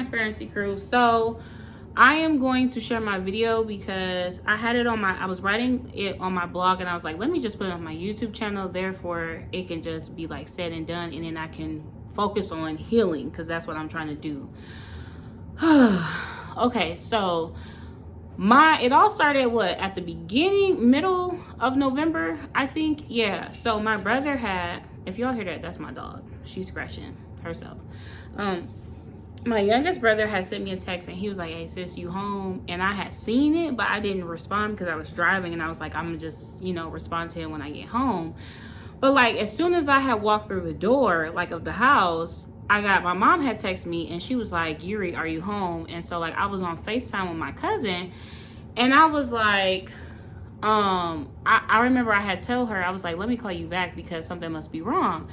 transparency, crew. So I am going to share my video because I had it on I was writing it on my blog, and I was like, let me just put it on my YouTube channel. Therefore, it can just be like said and done, and then I can focus on healing, because that's what I'm trying to do. Okay, so it all started at the middle of November, I think. Yeah, so my brother had, if y'all hear that, that's my dog. She's scratching herself. My youngest brother had sent me a text, and he was like, hey sis, you home? And I had seen it, but I didn't respond because I was driving, and I was like, I'm gonna just, respond to him when I get home. But like, as soon as I had walked through the door, like, of the house, my mom had texted me, and she was like, Yuri, are you home? And so like, I was on FaceTime with my cousin, and I was like, I remember I had told her, I was like, let me call you back because something must be wrong.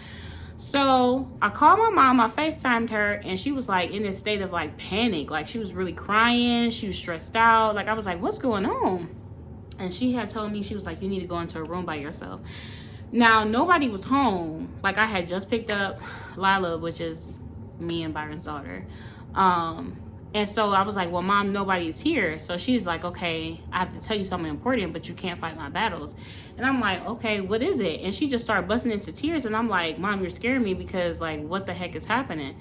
So I called my mom, I FaceTimed her, and she was like in this state of like panic. Like, she was really crying, she was stressed out. Like, I was like, what's going on? And she had told me, she was like, you need to go into a room by yourself. Now, nobody was home. Like, I had just picked up Lila, which is me and Byron's daughter. And so I was like, well, mom, nobody's here. So she's like, okay, I have to tell you something important, but you can't fight my battles. And I'm like, okay, what is it? And she just started busting into tears. And I'm like, mom, you're scaring me because, like, what the heck is happening?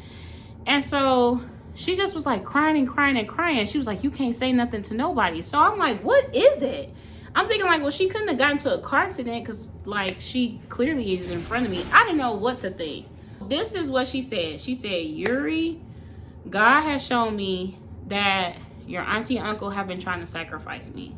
And so she just was like crying and crying and crying. She was like, you can't say nothing to nobody. So I'm like, what is it? I'm thinking like, well, she couldn't have gotten into a car accident because, like, she clearly is in front of me. I didn't know what to think. This is what she said. She said, Yuri, God has shown me that your auntie and uncle have been trying to sacrifice me.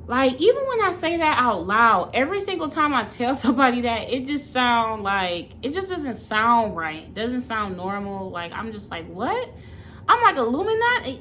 Like, even when I say that out loud, every single time I tell somebody that, it just doesn't sound right. It doesn't sound normal. Like, I'm just like, what? I'm like, Illuminati,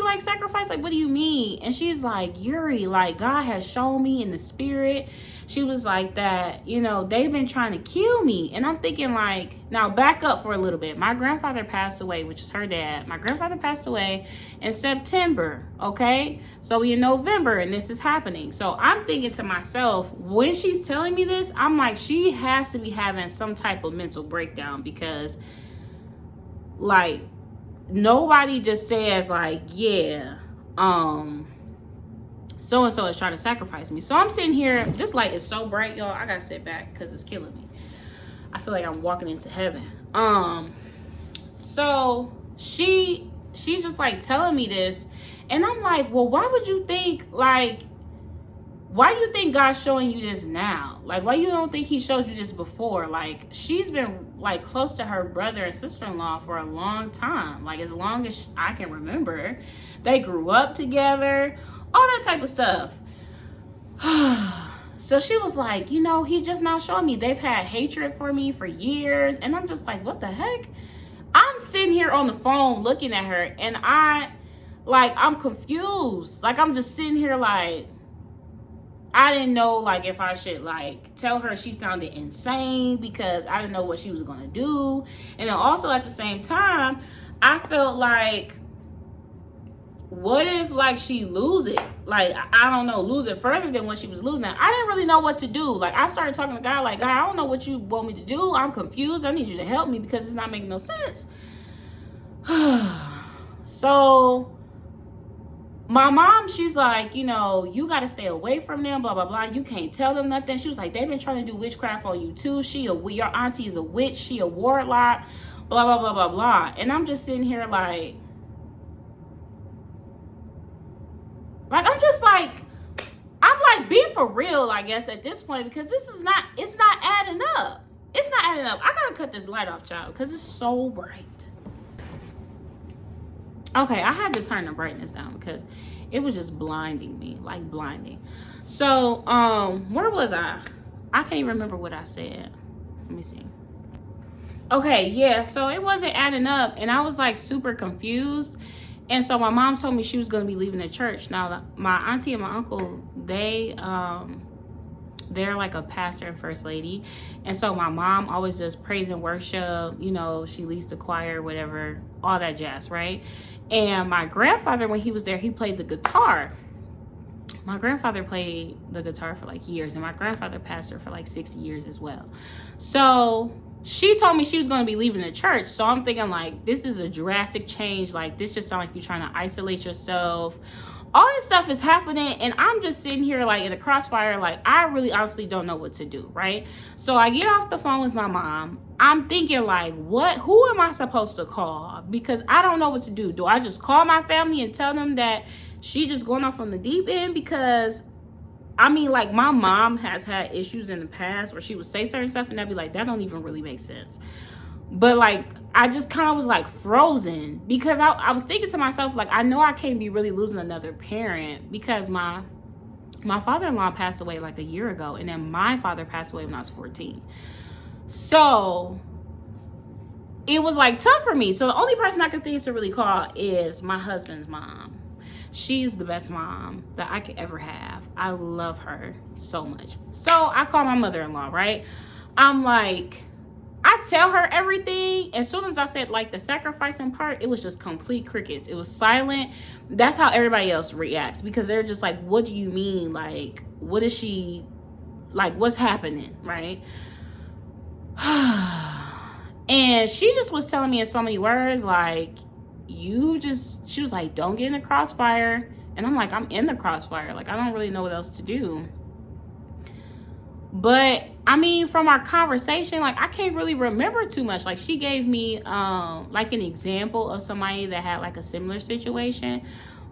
like, sacrifice? Like, what do you mean? And she's like, Yuri, like, God has shown me in the spirit. She was like that, they've been trying to kill me. And I'm thinking, like, now back up for a little bit. My grandfather passed away, which is her dad. My grandfather passed away in September, okay? So we in November, and this is happening. So I'm thinking to myself, when she's telling me this, I'm like, she has to be having some type of mental breakdown, because, like, nobody just says, like, yeah, so-and-so is trying to sacrifice me. So I'm sitting here, this light is so bright, y'all, I gotta sit back because it's killing me. I feel like I'm walking into heaven. So she's just like telling me this, and I'm like, well, why do you think God's showing you this now? Like, why you don't think he showed you this before? Like, she's been like close to her brother and sister-in-law for a long time, like as long as I can remember. They grew up together, all that type of stuff. So she was like, he just not showing me. They've had hatred for me for years. And I'm just like, what the heck? I'm sitting here on the phone looking at her, and I'm confused. Like, I'm just sitting here like, I didn't know, like, if I should, like, tell her she sounded insane, because I didn't know what she was going to do. And then also at the same time, I felt like, what if, like, she lose it? Like, I don't know, lose it further than what she was losing. I didn't really know what to do. Like, I started talking to God, like, God, I don't know what you want me to do. I'm confused. I need you to help me because it's not making no sense. So my mom, she's like, you got to stay away from them, blah, blah, blah. You can't tell them nothing. She was like, they've been trying to do witchcraft on you too. Your auntie is a witch. She a warlock, blah, blah, blah, blah, blah. And I'm just sitting here like, I'm like, be for real, I guess, at this point, because it's not adding up. It's not adding up. I gotta cut this light off, child, because it's so bright. Okay, I had to turn the brightness down because it was just blinding me, like blinding. So, where was I? I can't even remember what I said. Let me see. Okay, yeah, so it wasn't adding up, and I was like super confused. And so my mom told me she was going to be leaving the church. Now, my auntie and my uncle, they're like a pastor and first lady. And so my mom always does praise and worship. She leads the choir, whatever, all that jazz, right? And my grandfather, when he was there, he played the guitar. My grandfather played the guitar for like years. And my grandfather pastored for like 60 years as well. So she told me she was going to be leaving the church. So I'm thinking, like, this is a drastic change. Like, this just sounds like you're trying to isolate yourself. All this stuff is happening, and I'm just sitting here, like, in a crossfire. Like, I really honestly don't know what to do, right? So I get off the phone with my mom. I'm thinking, like, who am I supposed to call? Because I don't know what to do. Do I just call my family and tell them that she just going off on the deep end? Because I mean, like, my mom has had issues in the past where she would say certain stuff and I'd be like, that don't even really make sense. But, like, I just kind of was, like, frozen because I was thinking to myself, like, I know I can't be really losing another parent because my father-in-law passed away, like, a year ago. And then my father passed away when I was 14. So it was, like, tough for me. So the only person I could think to really call is my husband's mom. She's the best mom that I could ever have. I love her so much. So I call my mother-in-law, right? I'm like, I tell her everything. As soon as I said, like, the sacrificing part, it was just complete crickets. It was silent. That's how everybody else reacts because they're just like, what do you mean? Like, what is she, like, what's happening, right? And she just was telling me in so many words, like, she was like, don't get in the crossfire. And I'm like, I'm in the crossfire. Like, I don't really know what else to do. But I mean, from our conversation, like, I can't really remember too much. Like, she gave me like an example of somebody that had like a similar situation,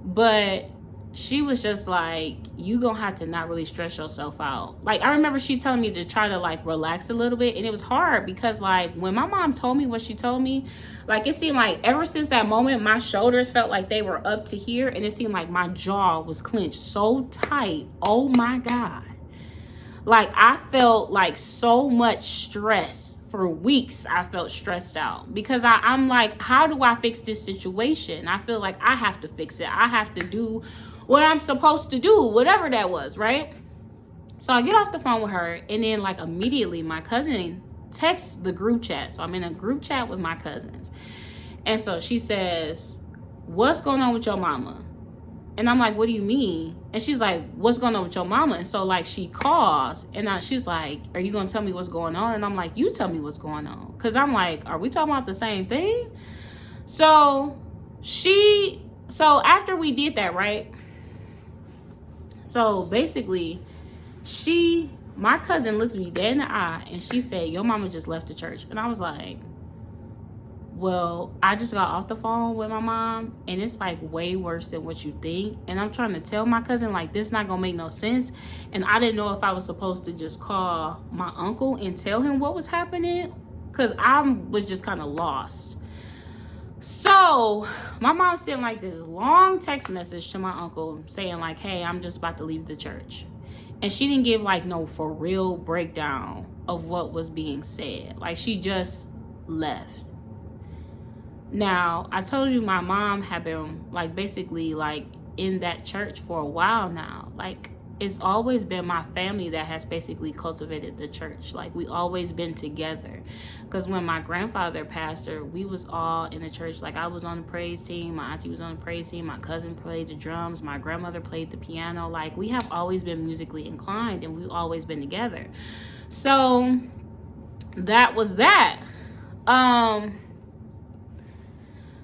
but she was just like, you gonna have to not really stress yourself out. Like, I remember she telling me to try to, like, relax a little bit. And it was hard because, like, when my mom told me what she told me, like, it seemed like ever since that moment, my shoulders felt like they were up to here. And it seemed like my jaw was clenched so tight. Oh, my God. Like, I felt like so much stress. For weeks, I felt stressed out because I'm like, how do I fix this situation? I feel like I have to fix it. I have to do what I'm supposed to do, whatever that was, right? So I get off the phone with her, and then, like, immediately my cousin texts the group chat. So I'm in a group chat with my cousins. And so she says, what's going on with your mama? And I'm like, what do you mean? And she's like, what's going on with your mama? And so, like, she calls, and she's like, are you going to tell me what's going on? And I'm like, you tell me what's going on. Because I'm like, are we talking about the same thing? So after we did that, right? So basically, my cousin looked me dead in the eye, and she said, your mama just left the church. And I was like, well, I just got off the phone with my mom, and it's, like, way worse than what you think. And I'm trying to tell my cousin, like, this not gonna make no sense. And I didn't know if I was supposed to just call my uncle and tell him what was happening, because I was just kind of lost. So my mom sent, like, this long text message to my uncle saying, like, hey, I'm just about to leave the church. And she didn't give, like, no for real breakdown of what was being said. Like, she just left. Now, I told you my mom had been, like, basically, like, in that church for a while now. Like, it's always been my family that has basically cultivated the church. Like, we always been together. Because when my grandfather pastored, we was all in the church. Like, I was on the praise team. My auntie was on the praise team. My cousin played the drums. My grandmother played the piano. Like, we have always been musically inclined, and we've always been together. So that was that.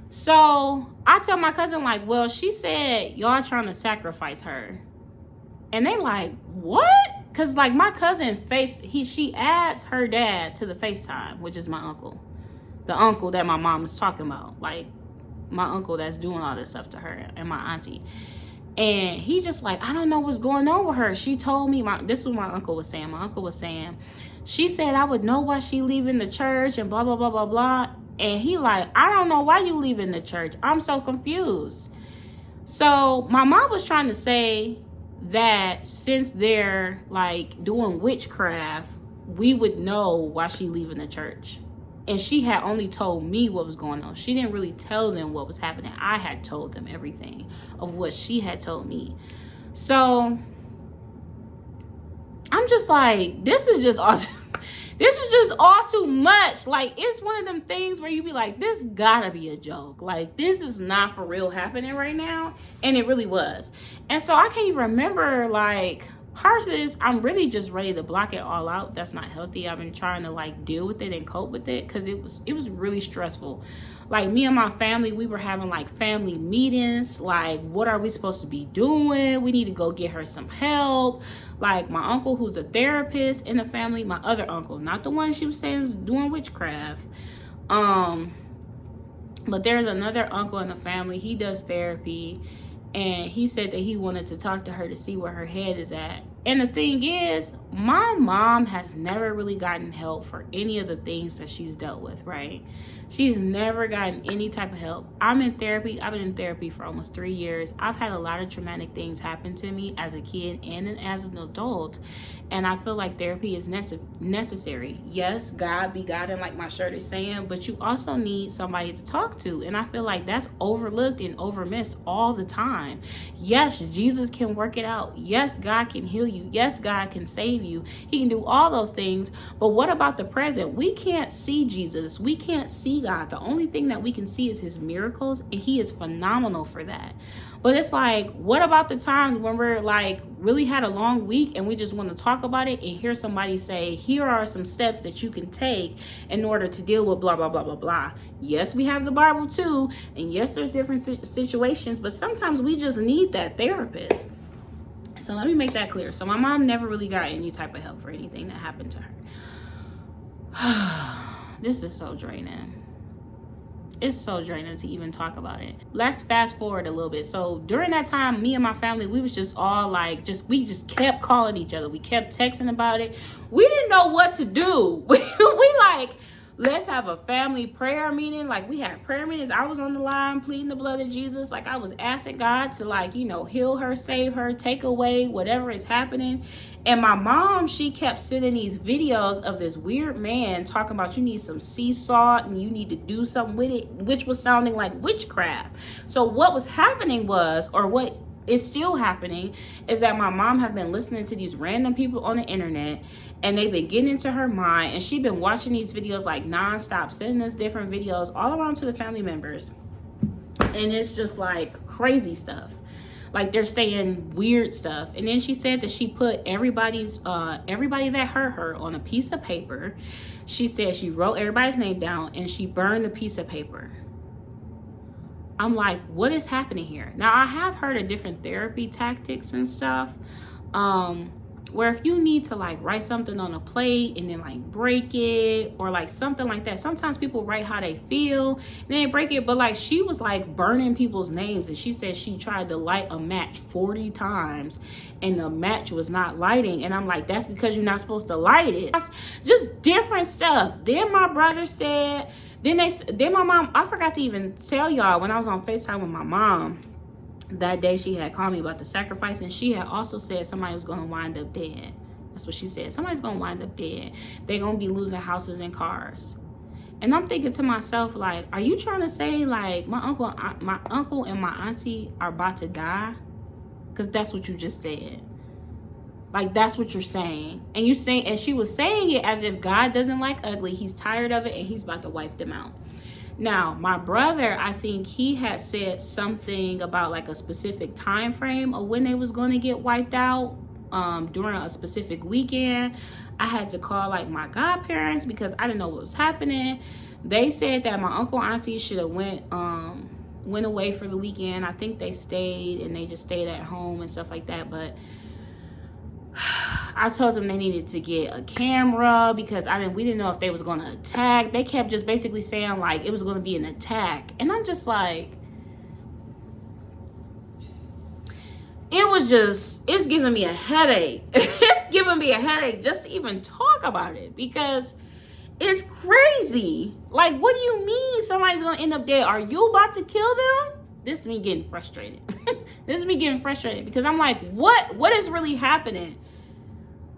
So I tell my cousin, like, well, she said y'all trying to sacrifice her. And they like, what? Because, like, my cousin she adds her dad to the FaceTime, which is my uncle. The uncle that my mom is talking about. Like, my uncle that's doing all this stuff to her, and my auntie. And he just like, I don't know what's going on with her. She told me, this is what my uncle was saying. My uncle was saying, she said I would know why she leaving the church and blah, blah, blah, blah, blah. And he like, I don't know why you leaving the church. I'm so confused. So my mom was trying to say that since they're, like, doing witchcraft, we would know why she leaving the church. And she had only told me what was going on. She didn't really tell them what was happening. I had told them everything of what she had told me. So I'm just like, this is just awesome. This is just all too much. Like, it's one of them things where you be like, this gotta be a joke. Like, this is not for real happening right now. And it really was. And so I can't even remember, like, Parts of this, I'm really just ready to block it all out. That's not healthy. I've been trying to like deal with it and cope with it because it was really stressful. Like me and my family, we were having like family meetings. Like, what are we supposed to be doing? We need to go get her some help. Like my uncle, who's a therapist in the family, my other uncle, not the one she was saying is doing witchcraft. But there's another uncle in the family. He does therapy. And he said that he wanted to talk to her to see where her head is at. And the thing is, my mom has never really gotten help for any of the things that she's dealt with, right? She's never gotten any type of help. I'm in therapy. I've been in therapy for almost 3 years. I've had a lot of traumatic things happen to me as a kid and as an adult. And I feel like therapy is necessary. Yes, God be God, and like my shirt is saying, but you also need somebody to talk to. And I feel like that's overlooked and overmissed all the time. Yes, Jesus can work it out. Yes, God can heal you. Yes, God can save you. He can do all those things. But what about the present? We can't see Jesus. We can't see God. The only thing that we can see is his miracles, and he is phenomenal for that. But it's like, what about the times when we're like really had a long week and we just want to talk about it and hear somebody say, here are some steps that you can take in order to deal with blah, blah, blah, blah, blah. Yes, we have the Bible too. And yes, there's different situations, but sometimes we just need that therapist. So let me make that clear. So my mom never really got any type of help for anything that happened to her. This is so draining. It's so draining to even talk about it. Let's fast forward a little bit. So during that time, me and my family, we was just all like, we just kept calling each other. We kept texting about it. We didn't know what to do. We like, let's have a family prayer meeting. Like, we had prayer meetings. I was on the line pleading the blood of Jesus. Like, I was asking God to, like, you know, heal her, save her, take away whatever is happening. And my mom, she kept sending these videos of this weird man talking about you need some sea salt and you need to do something with it, which was sounding like witchcraft. So what was happening was, or what is still happening, is that my mom have been listening to these random people on the internet, and they've been getting into her mind, and she's been watching these videos like nonstop, sending us different videos all around to the family members. And it's just like crazy stuff. Like, they're saying weird stuff. And then she said that she put everybody that hurt her on a piece of paper. She said she wrote everybody's name down and she burned the piece of paper. I'm like, what is happening here? Now, I have heard of different therapy tactics and stuff, where if you need to like write something on a plate and then like break it or like something like that. Sometimes people write how they feel and then they break it. But like, she was like burning people's names, and she said she tried to light a match 40 times and the match was not lighting. And I'm like, that's because you're not supposed to light it. That's just different stuff. Then my brother said, then my mom, I forgot to even tell y'all, when I was on FaceTime with my mom that day, she had called me about the sacrifice, and she had also said somebody was going to wind up dead. That's what she said. Somebody's going to wind up dead. They're going to be losing houses and cars. And I'm thinking to myself, like, are you trying to say like my uncle and my auntie are about to die? Because that's what you just said. Like, that's what you're saying. And you say, and she was saying it as if God doesn't like ugly. He's tired of it and he's about to wipe them out. Now, my brother, I think he had said something about like a specific time frame of when they was going to get wiped out during a specific weekend. I had to call like my godparents because I didn't know what was happening. They said that my uncle and auntie should have went away for the weekend. I think they stayed and they just stayed at home and stuff like that. But I told them they needed to get a camera because we didn't know if they was going to attack. They kept just basically saying like it was going to be an attack. And I'm just like, it's giving me a headache. It's giving me a headache just to even talk about it because it's crazy. Like, what do you mean somebody's going to end up dead? Are you about to kill them? This is me getting frustrated. This is me getting frustrated because I'm like, what is really happening?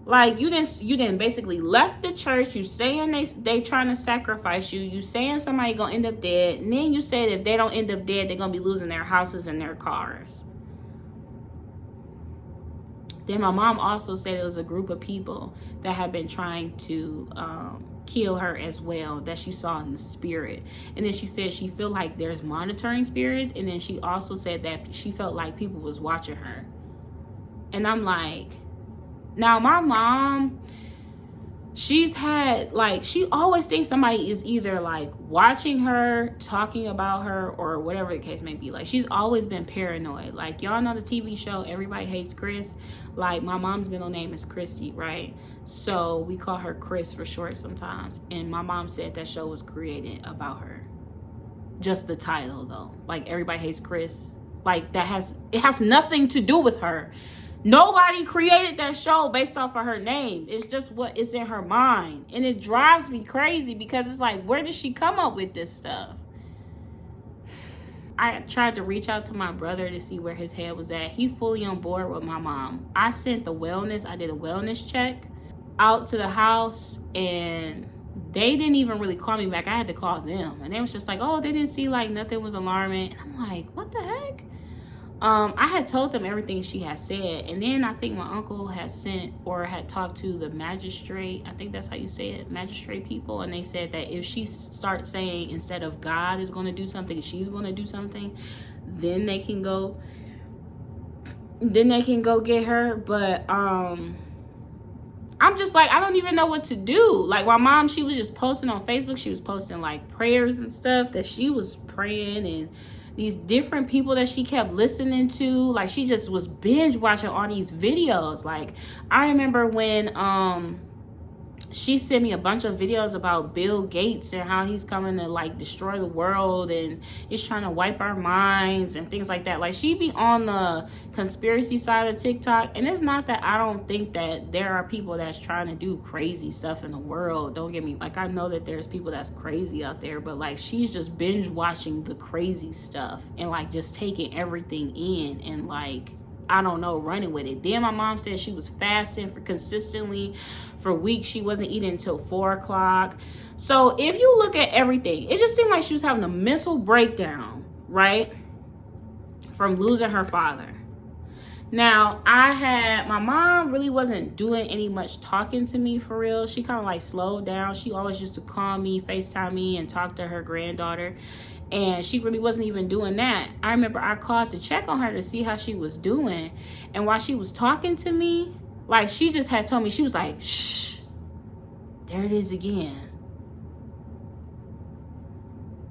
Like, you didn't basically left the church. You saying they trying to sacrifice you. You saying somebody gonna end up dead. And then you said if they don't end up dead, they're gonna be losing their houses and their cars. Then my mom also said it was a group of people that had been trying to kill her as well, that she saw in the spirit. And then she said she felt like there's monitoring spirits. And then she also said that she felt like people was watching her. And I'm like, Now, my mom, she's had, like, she always thinks somebody is either like watching her, talking about her, or whatever the case may be. Like, she's always been paranoid. Like, y'all know the TV show Everybody Hates Chris. Like, my mom's middle name is Christy, right? So we call her Chris for short sometimes. And my mom said that show was created about her. Just the title, though. Like, Everybody Hates Chris. Like, it has nothing to do with her. Nobody created that show based off of her name. It's just what is in her mind. And it drives me crazy because it's like, where did she come up with this stuff? I tried to reach out to my brother to see where his head was at. He fully on board with my mom. I did a wellness check out to the house, and they didn't even really call me back. I had to call them. And they was just like, oh, they didn't see like nothing was alarming. And I'm like, what the heck? I had told them everything she had said, and then I think my uncle had talked to the magistrate. I think that's how you say it, magistrate people, and they said that if she starts saying instead of God is going to do something, she's going to do something, then they can go get her. But I'm just like, I don't even know what to do. Like, my mom, she was just posting on Facebook. She was posting like prayers and stuff that she was praying, and these different people that she kept listening to. Like, she just was binge watching all these videos. Like, I remember when she sent me a bunch of videos about Bill Gates and how he's coming to like destroy the world and he's trying to wipe our minds and things like that. Like, she be on the conspiracy side of TikTok, and it's not that I don't think that there are people that's trying to do crazy stuff in the world. Don't get me, like, I know that there's people that's crazy out there, but like, she's just binge watching the crazy stuff and like just taking everything in and like, I don't know, running with it. Then my mom said she was fasting consistently for weeks. She wasn't eating until 4 o'clock. So if you look at everything, it just seemed like she was having a mental breakdown, right? From losing her father. Now, my mom really wasn't doing any much talking to me for real. She kind of like slowed down. She always used to call me, FaceTime me, and talk to her granddaughter. And she really wasn't even doing that. I remember I called to check on her to see how she was doing. And while she was talking to me, like, she just had told me, she was like, shh, there it is again.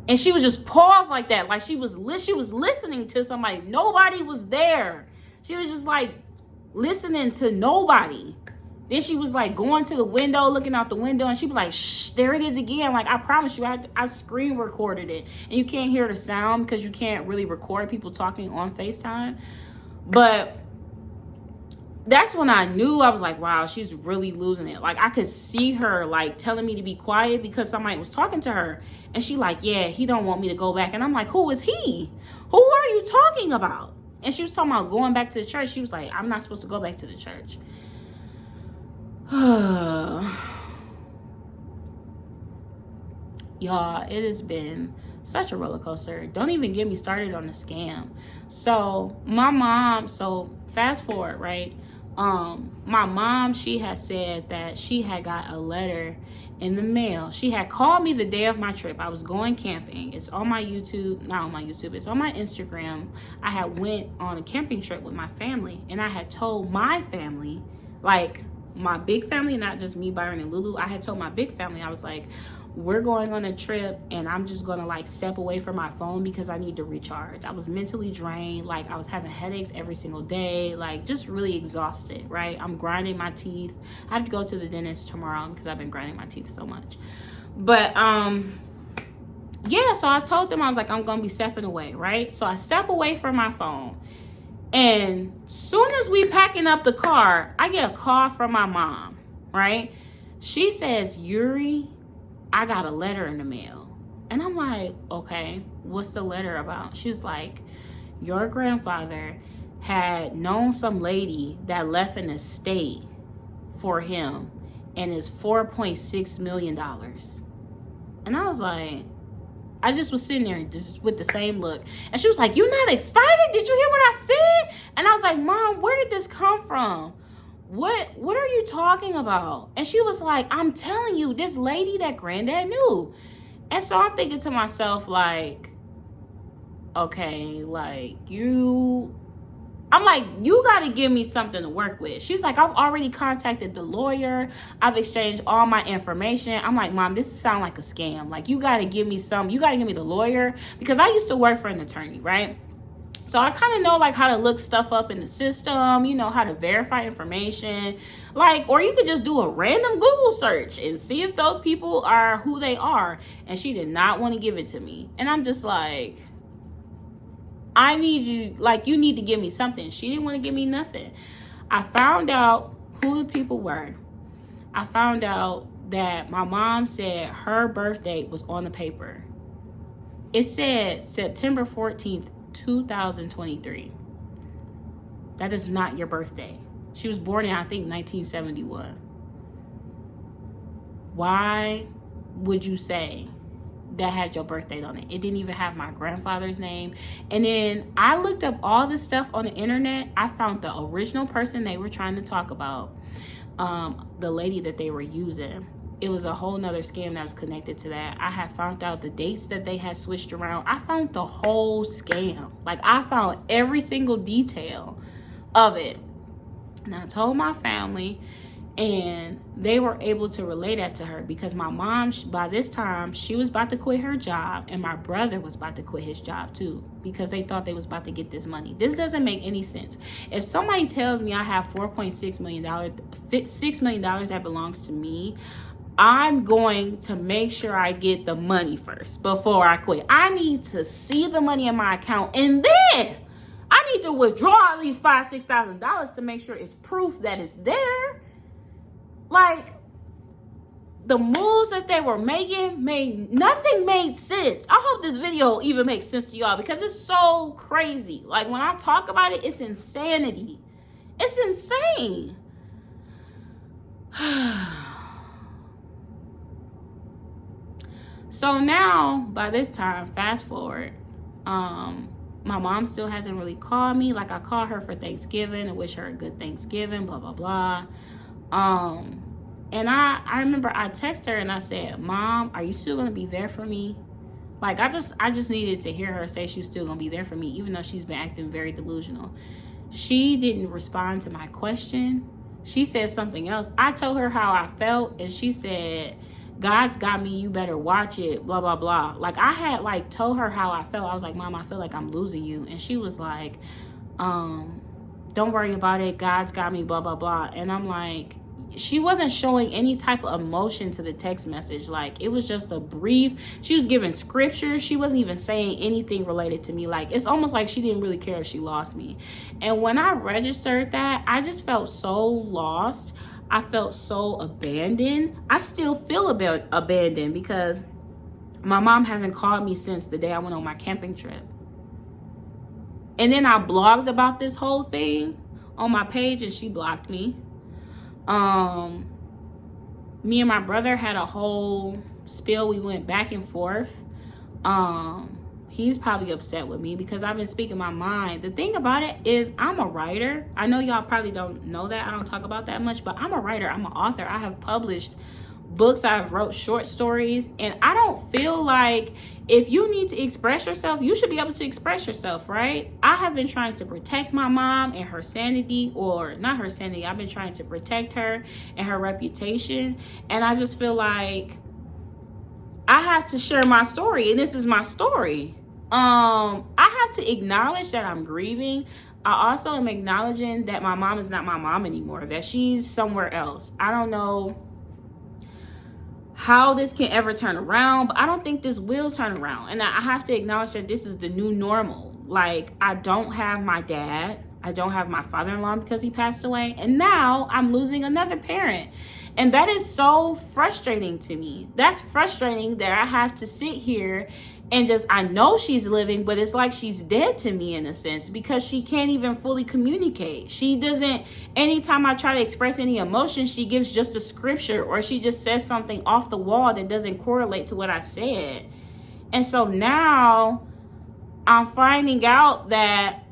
And she was just paused like that. Like, she was listening to somebody. Nobody was there. She was just like listening to nobody. Then she was like going to the window, looking out the window, and she was like, shh, there it is again. Like, I promise you, I screen recorded it. And you can't hear the sound because you can't really record people talking on FaceTime. But that's when I knew. I was like, wow, she's really losing it. Like, I could see her like telling me to be quiet because somebody was talking to her. And she like, yeah, he don't want me to go back. And I'm like, who is he? Who are you talking about? And she was talking about going back to the church. She was like, I'm not supposed to go back to the church. Y'all, it has been such a roller coaster. Don't even get me started on the scam. So my mom, fast forward, right? My mom, she had said that she had got a letter in the mail. She had called me the day of my trip. I was going camping. It's on my YouTube, not on my YouTube, it's on my Instagram. I had went on a camping trip with my family, and I had told my family, like my big family, not just me, Byron, and Lulu. I had told my big family, I was like, we're going on a trip, and I'm just gonna like step away from my phone because I need to recharge. I was mentally drained. Like, I was having headaches every single day, like just really exhausted, right? I'm grinding my teeth. I have to go to the dentist tomorrow because I've been grinding my teeth so much. But yeah, so I told them, I was like, I'm gonna be stepping away, right? So I step away from my phone, and soon as we packing up the car, I get a call from my mom, right? She says, Yuri, I got a letter in the mail. And I'm like, okay, what's the letter about? She's like, your grandfather had known some lady that left an estate for him, and it's $4.6 million. And I was like, I just was sitting there just with the same look. And she was like, you not excited? Did you hear what I said? And I was like, Mom, where did this come from? What are you talking about? And she was like, I'm telling you, this lady that granddad knew. And so I'm thinking to myself, like, okay, like, I'm like, you got to give me something to work with. She's like, I've already contacted the lawyer. I've exchanged all my information. I'm like, Mom, this sounds like a scam. Like, you got to give me you got to give me the lawyer, because I used to work for an attorney, right? So I kind of know like how to look stuff up in the system, you know, how to verify information, like, or you could just do a random Google search and see if those people are who they are. And she did not want to give it to me. And I'm just like, I need you, like, you need to give me something. She didn't want to give me nothing. I found out who the people were. I found out that my mom said her birth date was on the paper. It said September 14th, 2023. That is not your birthday. She was born in, I think, 1971. Why would you say that had your birth date on it? It didn't even have my grandfather's name. And then I looked up all this stuff on the internet. I found the original person they were trying to talk about, the lady that they were using. It was a whole nother scam that was connected to that. I had found out the dates that they had switched around. I found the whole scam. Like, I found every single detail of it. And I told my family, and they were able to relay that to her, because my mom, by this time, she was about to quit her job, and my brother was about to quit his job too, because they thought they was about to get this money. This doesn't make any sense. If somebody tells me I have $4.6 million, $6 million that belongs to me, I'm going to make sure I get the money first before I quit. I need to see the money in my account, and then I need to withdraw at least $5,000, $6,000 to make sure it's proof that it's there. Like, the moves that they were making nothing made sense. I hope this video even makes sense to y'all, because it's so crazy. Like, when I talk about it, it's insanity. It's insane. So now, by this time, fast forward, my mom still hasn't really called me. Like, I called her for Thanksgiving and wish her a good Thanksgiving, blah, blah, blah. And I remember I texted her and I said, Mom, are you still going to be there for me? Like, I just needed to hear her say she was still going to be there for me, even though she's been acting very delusional. She didn't respond to my question. She said something else. I told her how I felt, and she said, God's got me, you better watch it, blah, blah, blah. Like, I had, like, told her how I felt. I was like, Mom, I feel like I'm losing you. And she was like, don't worry about it. God's got me, blah, blah, blah. And I'm like, she wasn't showing any type of emotion to the text message. Like, it was just a brief. She was giving scripture. She wasn't even saying anything related to me. Like, it's almost like she didn't really care if she lost me. And when I registered that, I just felt so lost. I felt so abandoned. I still feel abandoned, because my mom hasn't called me since the day I went on my camping trip. And then I blogged about this whole thing on my page, and she blocked me. Me and my brother had a whole spill. We went back and forth. He's probably upset with me because I've been speaking my mind. The thing about it is, I'm a writer. I know y'all probably don't know that. I don't talk about that much, but I'm a writer. I'm an author. I have published books. I've wrote short stories, and I don't feel like if you need to express yourself, you should be able to express yourself, right? I have been trying to protect my mom and her sanity, or not her sanity. I've been trying to protect her and her reputation, and I just feel like I have to share my story, and this is my story. I have to acknowledge that I'm grieving. I also am acknowledging that my mom is not my mom anymore, that she's somewhere else. I don't know how this can ever turn around, but I don't think this will turn around. And I have to acknowledge that this is the new normal. Like, I don't have my dad. I don't have my father-in-law because he passed away. And now I'm losing another parent. And that is so frustrating to me. That's frustrating that I have to sit here and just, I know she's living, but it's like she's dead to me in a sense, because she can't even fully communicate. She doesn't, anytime I try to express any emotion, she gives just a scripture, or she just says something off the wall that doesn't correlate to what I said. And so now I'm finding out that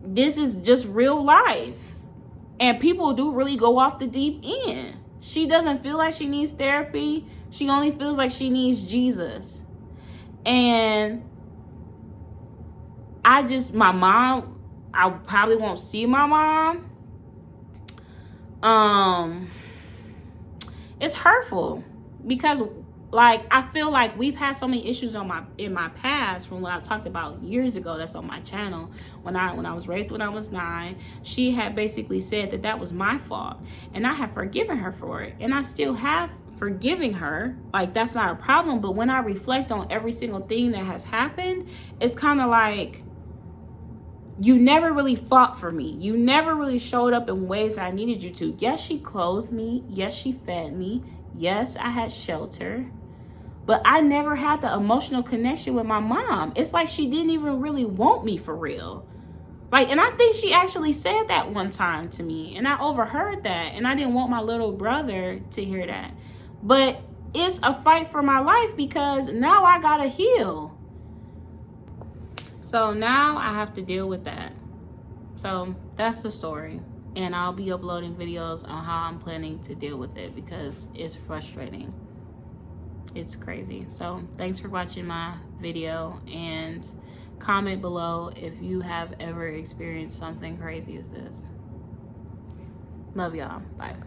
this is just real life. And people do really go off the deep end. She doesn't feel like she needs therapy. She only feels like she needs Jesus. And my mom, I probably won't see my mom. It's hurtful because, like, I feel like we've had so many issues in my past from what I talked about years ago. That's on my channel. When I was raped when I was 9, she had basically said that was my fault, and I have forgiven her for it, and I still have forgiving her. Like, that's not a problem. But when I reflect on every single thing that has happened, it's kind of like, you never really fought for me. You never really showed up in ways I needed you to. Yes, she clothed me. Yes, she fed me. Yes, I had shelter. But I never had the emotional connection with my mom. It's like she didn't even really want me for real. Like, and I think she actually said that one time to me, and I overheard that, and I didn't want my little brother to hear that. But it's a fight for my life because now I gotta heal. So now I have to deal with that. So that's the story. And I'll be uploading videos on how I'm planning to deal with it because it's frustrating. It's crazy. So thanks for watching my video, and comment below if you have ever experienced something crazy as this. Love y'all. Bye.